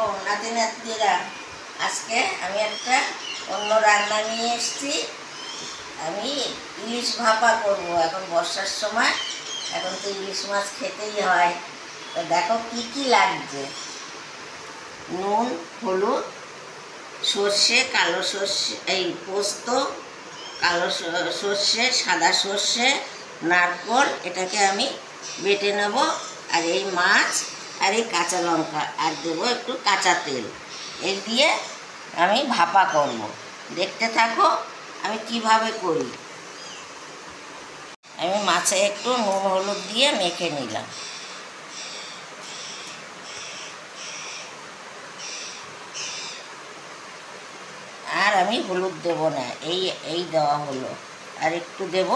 দেখো নাতি নাতনিরা, আজকে আমি একটা অন্য রান্না নিয়ে এসেছি। আমি ইলিশ ভাপা করব। এখন বর্ষার সময়, এখন তো ইলিশ মাছ খেতেই হয়। তো দেখো কি কি লাগছে। নুন, হলুদ, সর্ষে, কালো সর্ষে, এই পোস্ত, কালো সর্ষে, সাদা সর্ষে, নারকেল, এটাকে আমি বেটে নেব। আর এই মাছ আর এই কাঁচা লঙ্কা, আর দেবো একটু কাঁচা তেল। এই দিয়ে আমি ভাপা করব। দেখতে থাকো আমি কিভাবে করি। আমি মাছে একটু নুন হলুদ দিয়ে মেখে নিলাম। আর আমি হলুদ দেব না, এই দেওয়া হলো। আর একটু দেব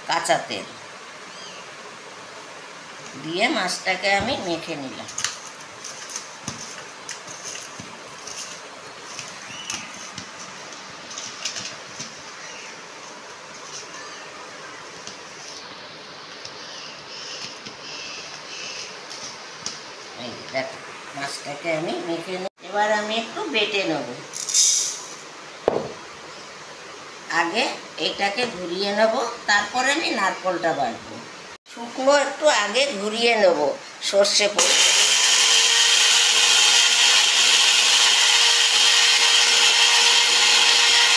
কাঁচা তেল দিয়ে মাছটাকে আমি মেখে নিলাম। এই দেখো মাছটাকে আমি মেখে নিই। এবার আমি একটু বেটে নেব। আগে এটাকে ঘুরিয়ে নেব, তারপরে আমি নারকেলটা বাটবো। শুকনো একটু আগে ঘুরিয়ে নেব সর্ষে পোস্ত।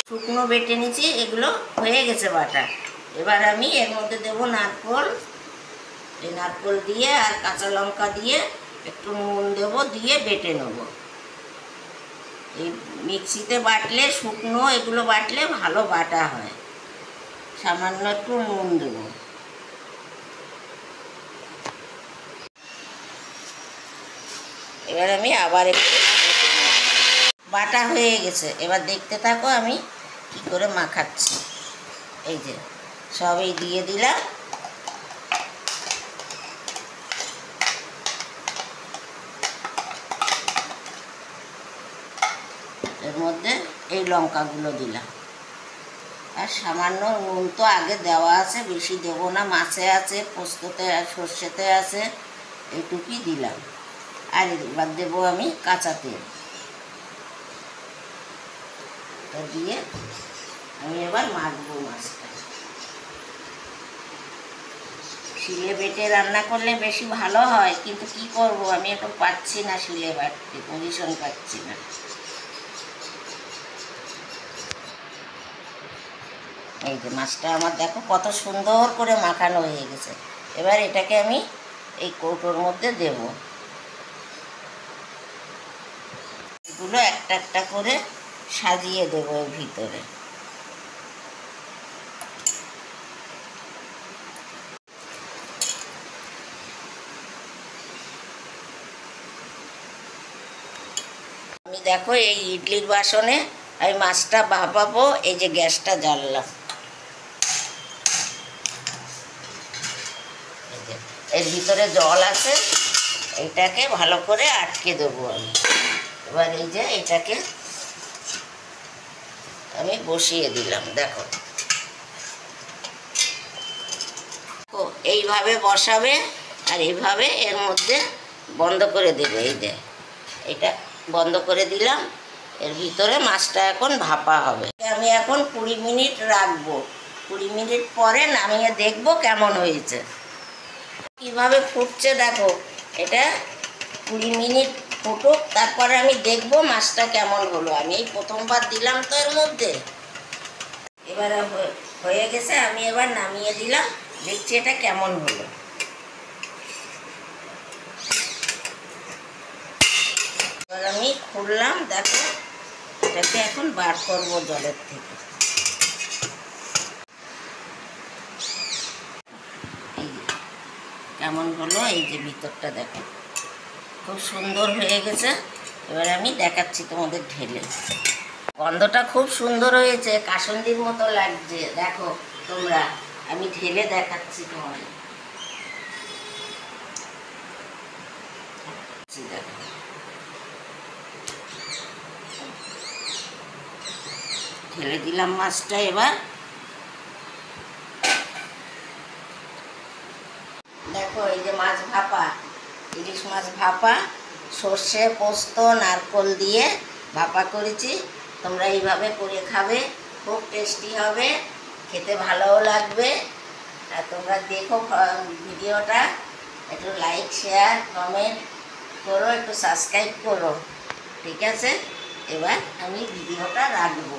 শুকনো বেটে নিচ্ছি, এগুলো হয়ে গেছে বাটা। এবার আমি এর মধ্যে দেবো নারকেল। এই নারকেল দিয়ে আর কাঁচা লঙ্কা দিয়ে একটু নুন দেবো, দিয়ে বেটে নেব। এই মিক্সিতে বাটলে, শুকনো এগুলো বাটলে ভালো বাটা হয়। সামান্য একটু নুন দেবো। এবার আমি আবার একটু বাটা হয়ে গেছে। এবার দেখতে থাকো আমি কি করে মাখাচ্ছি। এই যে সবই দিয়ে দিলাম। এর মধ্যে এই লঙ্কাগুলো দিলাম। আর সামান্য নুন তো আগে দেওয়া আছে, বেশি দেবো না। মাছে আছে, পোস্ততে সর্ষেতে আছে, এইটুকুই দিলাম। আর এবার দেবো আমি কাঁচা তেল। দিয়ে আমি এবার মাখবো মাছটা। শিলে বেটে রান্না করলে বেশি ভালো হয়, কিন্তু কি করব, আমি এখন পাচ্ছি না শিলে বাটতে, পজিশন পাচ্ছি না। এই যে মাছটা আমার দেখো কত সুন্দর করে মাখানো হয়ে গেছে। এবার এটাকে আমি এই কৌটোর মধ্যে দেব। এগুলো একটা একটা করে সাজিয়ে দেবো এর ভিতরে। আমি দেখো এই ইডলির বাসনে আমি মাছটা ভাপাবো। এই যে গ্যাসটা জ্বাললাম, এর ভিতরে জল আছে, এইটাকে ভালো করে আটকে দেবো আমি। এবার এই যে এটাকে আমি বসিয়ে দিলাম। দেখো এইভাবে বসাবে আর এইভাবে এর মধ্যে বন্ধ করে দেবে। এই যে এটা বন্ধ করে দিলাম। এর ভিতরে মাছটা এখন ভাপা হবে। আমি এখন 20 মিনিট রাখবো। 20 মিনিট পরে নামিয়ে দেখবো কেমন হয়েছে। কিভাবে ফুটছে দেখো। এটা 20 মিনিট ফুটুক, তারপরে আমি দেখবো মাছটা কেমন হলো। আমি এই প্রথমবার দিলাম তো এর মধ্যে। এবার হয়ে গেছে, আমি এবার নামিয়ে দিলাম, দেখছি এটা কেমন হলো। এবার আমি খুললাম, দেখো এটাকে এখন বার করবো জলের থেকে। এই কেমন হলো, এই যে ভিতরটা দেখো খুব সুন্দর হয়ে গেছে। এবার আমি দেখাচ্ছি তোমাদের ঢেলে। গন্ধটা খুব সুন্দর হয়েছে, কাসুন্দির মতো লাগছে। দেখো তোমরা, আমি ঢেলে দেখাচ্ছি তোমাদের। দেখো ঢেলে দিলাম মাছটা। এবার দেখো এই যে মাছ ভাপা, ইলিশ মাছ ভাপা সর্ষে পোস্ত নারকোল দিয়ে ভাপা করেছি। তোমরা এইভাবে করে খাবে, খুব টেস্টি হবে, খেতে ভালোও লাগবে। আর তোমরা দেখো ভিডিওটা, একটু লাইক শেয়ার কমেন্ট করো, একটু সাবস্ক্রাইব করো। ঠিক আছে, এবার আমি ভিডিওটা রাখবো।